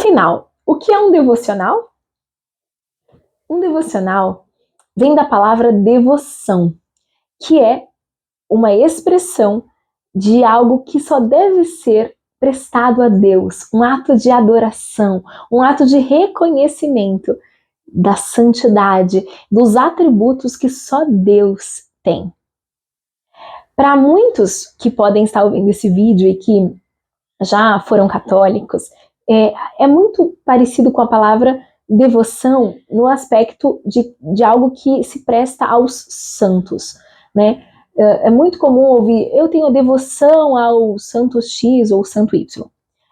Afinal, o que é um devocional? Um devocional vem da palavra devoção, que é uma expressão de algo que só deve ser prestado a Deus, um ato de adoração, um ato de reconhecimento da santidade, dos atributos que só Deus tem. Para muitos que podem estar ouvindo esse vídeo e que já foram católicos, é muito parecido com a palavra devoção no aspecto de algo que se presta aos santos, né? É muito comum ouvir, eu tenho devoção ao santo X ou santo Y.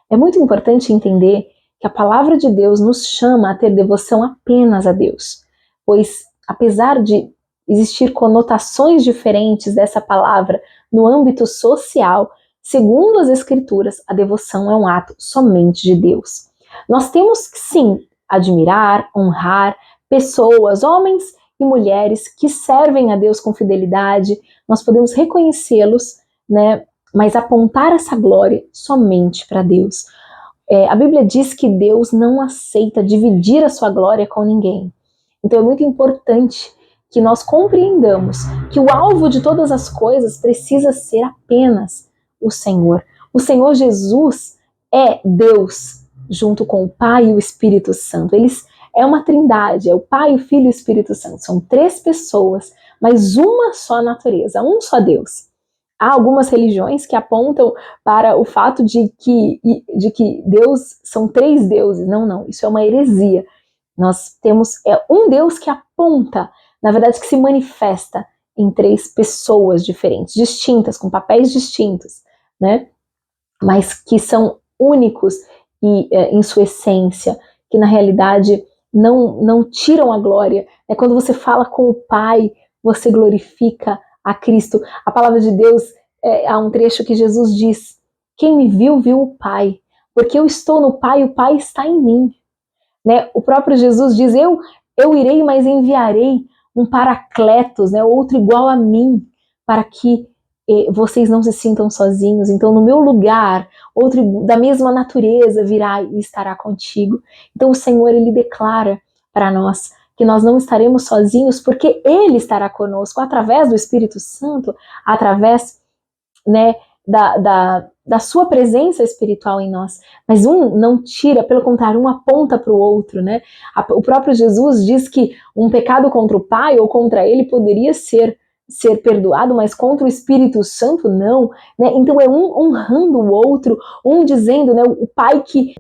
É muito importante entender que a palavra de Deus nos chama a ter devoção apenas a Deus, pois apesar de existir conotações diferentes dessa palavra no âmbito social, segundo as Escrituras, a devoção é um ato somente de Deus. Nós temos que, sim, admirar, honrar pessoas, homens e mulheres que servem a Deus com fidelidade, nós podemos reconhecê-los, né, mas apontar essa glória somente para Deus. A Bíblia diz que Deus não aceita dividir a sua glória com ninguém. Então é muito importante que nós compreendamos que o alvo de todas as coisas precisa ser apenas o Senhor. O Senhor Jesus é Deus junto com o Pai e o Espírito Santo. Eles é uma trindade, é o Pai, o Filho e o Espírito Santo. São três pessoas, mas uma só natureza, um só Deus. Há algumas religiões que apontam para o fato de que Deus são três deuses. Não, isso é uma heresia. Nós temos um Deus que aponta, na verdade, que se manifesta em três pessoas diferentes, distintas, com papéis distintos, né? Mas que são únicos e em sua essência, que na realidade não tiram a glória. Quando você fala com o Pai, você glorifica a Cristo. A palavra de Deus, há um trecho que Jesus diz, quem me viu, viu o Pai, porque eu estou no Pai e o Pai está em mim. Né? O próprio Jesus diz, eu irei, mas enviarei um paracletos, né? Outro igual a mim, para que vocês não se sintam sozinhos. Então, no meu lugar, outro da mesma natureza virá e estará contigo. Então, o Senhor, Ele declara para nós que nós não estaremos sozinhos, porque Ele estará conosco através do Espírito Santo, através, né, da sua presença espiritual em nós. Mas um não tira, pelo contrário, um aponta para o outro, né? O próprio Jesus diz que um pecado contra o Pai ou contra Ele poderia ser perdoado, mas contra o Espírito Santo não, né? Então é um honrando o outro, um dizendo, né, o Pai que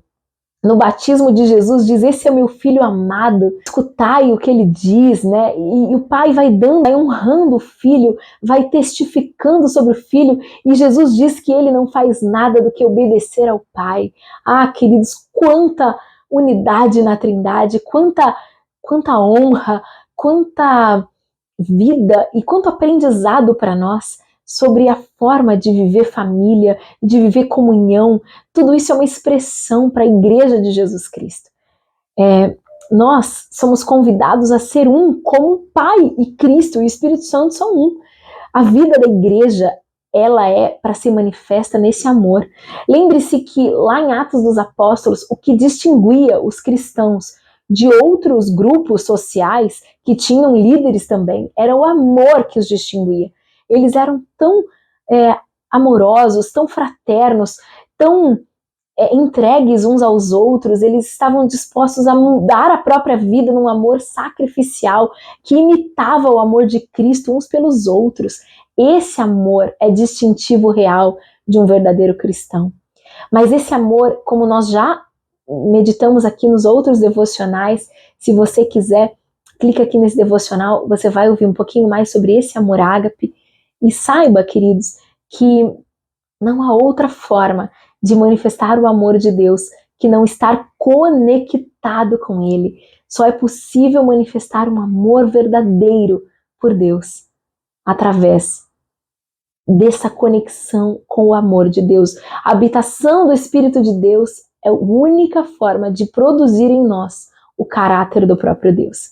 no batismo de Jesus diz, esse é o meu filho amado, escutai o que ele diz, né? E o Pai vai dando, vai honrando o filho, vai testificando sobre o filho, e Jesus diz que ele não faz nada do que obedecer ao Pai. Ah, queridos, quanta unidade na Trindade, quanta honra, quanta vida e quanto aprendizado para nós sobre a forma de viver família, de viver comunhão. Tudo isso é uma expressão para a Igreja de Jesus Cristo. Nós somos convidados a ser um, como o Pai e Cristo e o Espírito Santo são um. A vida da Igreja, ela é para ser manifesta nesse amor. Lembre-se que lá em Atos dos Apóstolos, o que distinguia os cristãos de outros grupos sociais que tinham líderes também, era o amor que os distinguia. Eles eram tão amorosos, tão fraternos, tão entregues uns aos outros, eles estavam dispostos a mudar a própria vida num amor sacrificial que imitava o amor de Cristo uns pelos outros. Esse amor é distintivo real de um verdadeiro cristão. Mas esse amor, como nós já meditamos aqui nos outros devocionais, se você quiser, clica aqui nesse devocional, você vai ouvir um pouquinho mais sobre esse amor ágape. E saiba, queridos, que não há outra forma de manifestar o amor de Deus que não estar conectado com Ele. Só é possível manifestar um amor verdadeiro por Deus através dessa conexão com o amor de Deus. A habitação do Espírito de Deus é a única forma de produzir em nós o caráter do próprio Deus.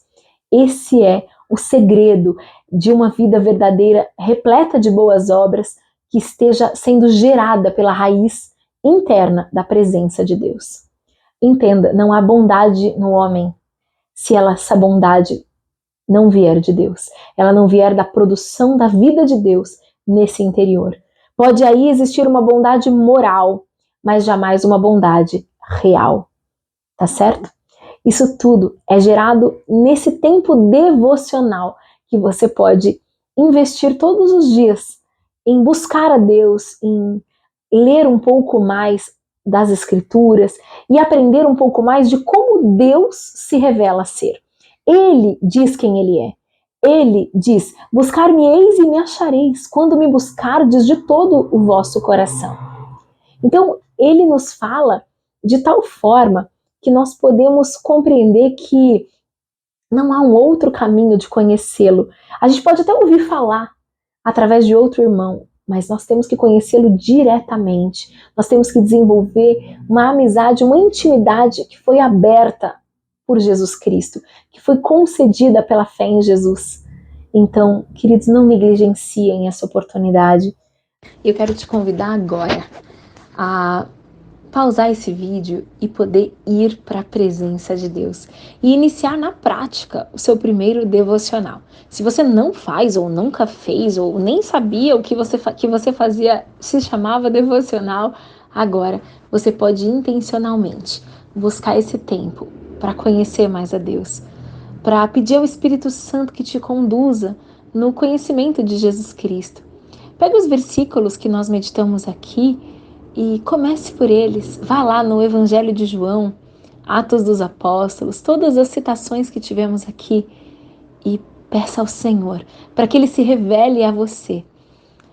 Esse é o segredo de uma vida verdadeira, repleta de boas obras, que esteja sendo gerada pela raiz interna da presença de Deus. Entenda, não há bondade no homem se essa bondade não vier de Deus, ela não vier da produção da vida de Deus nesse interior. Pode aí existir uma bondade moral, mas jamais uma bondade real, tá certo? Isso tudo é gerado nesse tempo devocional que você pode investir todos os dias em buscar a Deus, em ler um pouco mais das Escrituras e aprender um pouco mais de como Deus se revela ser. Ele diz quem Ele é. Ele diz: buscar-me-eis e me achareis, quando me buscardes de todo o vosso coração. Então, Ele nos fala de tal forma que nós podemos compreender que não há um outro caminho de conhecê-lo. A gente pode até ouvir falar através de outro irmão, mas nós temos que conhecê-lo diretamente. Nós temos que desenvolver uma amizade, uma intimidade que foi aberta por Jesus Cristo, que foi concedida pela fé em Jesus. Então, queridos, não negligenciem essa oportunidade. Eu quero te convidar agora a pausar esse vídeo e poder ir para a presença de Deus e iniciar na prática o seu primeiro devocional. Se você não faz ou nunca fez ou nem sabia o que você fazia, se chamava devocional, agora você pode intencionalmente buscar esse tempo para conhecer mais a Deus, para pedir ao Espírito Santo que te conduza no conhecimento de Jesus Cristo. Pega os versículos que nós meditamos aqui e comece por eles. Vá lá no Evangelho de João, Atos dos Apóstolos, todas as citações que tivemos aqui e peça ao Senhor para que Ele se revele a você,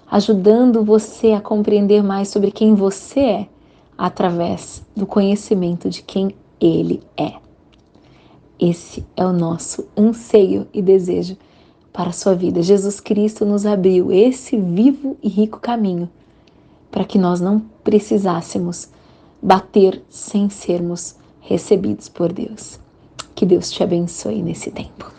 ajudando você a compreender mais sobre quem você é através do conhecimento de quem Ele é. Esse é o nosso anseio e desejo para a sua vida. Jesus Cristo nos abriu esse vivo e rico caminho para que nós não precisássemos bater sem sermos recebidos por Deus. Que Deus te abençoe nesse tempo.